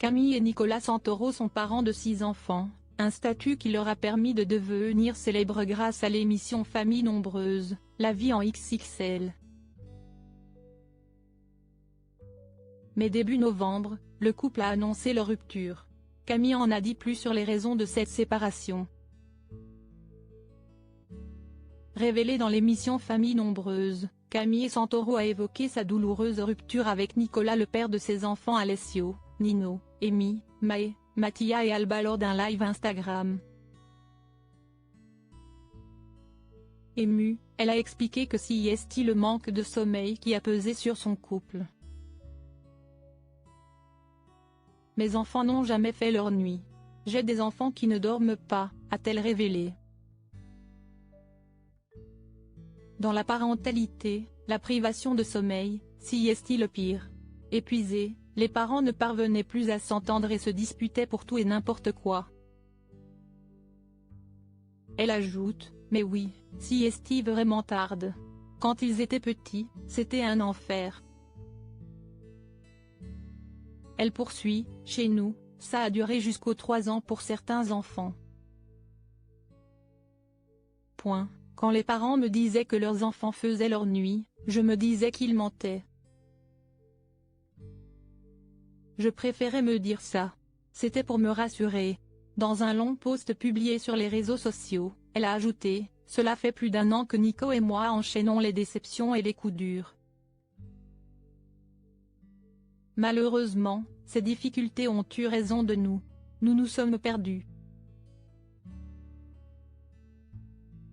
Camille et Nicolas Santoro sont parents de 6 enfants, un statut qui leur a permis de devenir célèbres grâce à l'émission Famille nombreuse, La vie en XXL. Mais début novembre, le couple a annoncé leur rupture. Camille en a dit plus sur les raisons de cette séparation. Révélée dans l'émission Famille nombreuse, Camille Santoro a évoqué sa douloureuse rupture avec Nicolas, le père de ses enfants Alessio, Nino, Amy, Mae, Mattia et Alba lors d'un live Instagram. Émue, elle a expliqué que c'est le manque de sommeil qui a pesé sur son couple. Mes enfants n'ont jamais fait leur nuit. J'ai des enfants qui ne dorment pas, a-t-elle révélé. Dans la parentalité, la privation de sommeil, c'est le pire. Épuisés, les parents ne parvenaient plus à s'entendre et se disputaient pour tout et n'importe quoi. Elle ajoute, mais oui, c'est vraiment tarde. Quand ils étaient petits, c'était un enfer. Elle poursuit, chez nous, ça a duré jusqu'aux 3 ans pour certains enfants. Point. Quand les parents me disaient que leurs enfants faisaient leur nuit, je me disais qu'ils mentaient. Je préférais me dire ça. C'était pour me rassurer. Dans un long post publié sur les réseaux sociaux, elle a ajouté, « Cela fait plus d'1 an que Nico et moi enchaînons les déceptions et les coups durs. Malheureusement, ces difficultés ont eu raison de nous. Nous nous sommes perdus. »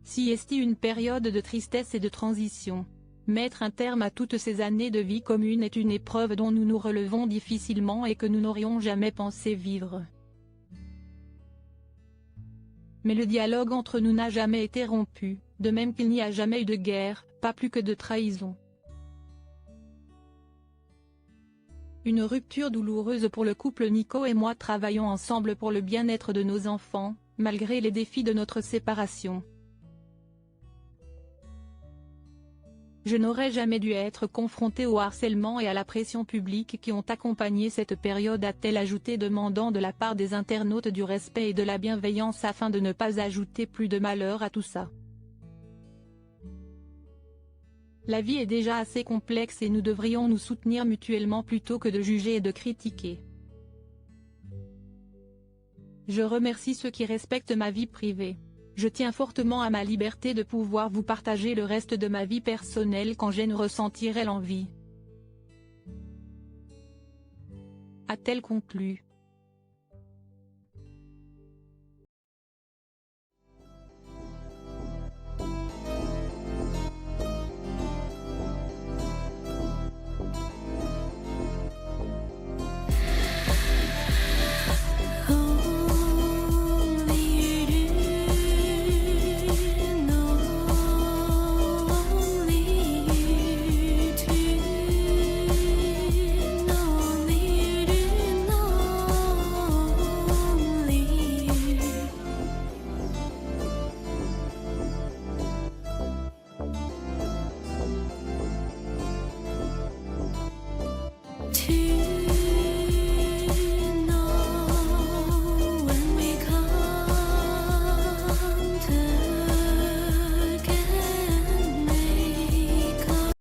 C'est une période de tristesse et de transition. Mettre un terme à toutes ces années de vie commune est une épreuve dont nous nous relevons difficilement et que nous n'aurions jamais pensé vivre. Mais le dialogue entre nous n'a jamais été rompu, de même qu'il n'y a jamais eu de guerre, pas plus que de trahison. Une rupture douloureuse pour le couple. Nico et moi travaillons ensemble pour le bien-être de nos enfants, malgré les défis de notre séparation. Je n'aurais jamais dû être confrontée au harcèlement et à la pression publique qui ont accompagné cette période, a-t-elle ajouté, demandant de la part des internautes du respect et de la bienveillance afin de ne pas ajouter plus de malheur à tout ça. La vie est déjà assez complexe et nous devrions nous soutenir mutuellement plutôt que de juger et de critiquer. Je remercie ceux qui respectent ma vie privée. Je tiens fortement à ma liberté de pouvoir vous partager le reste de ma vie personnelle quand j'en ressentirai l'envie. A-t-elle conclu.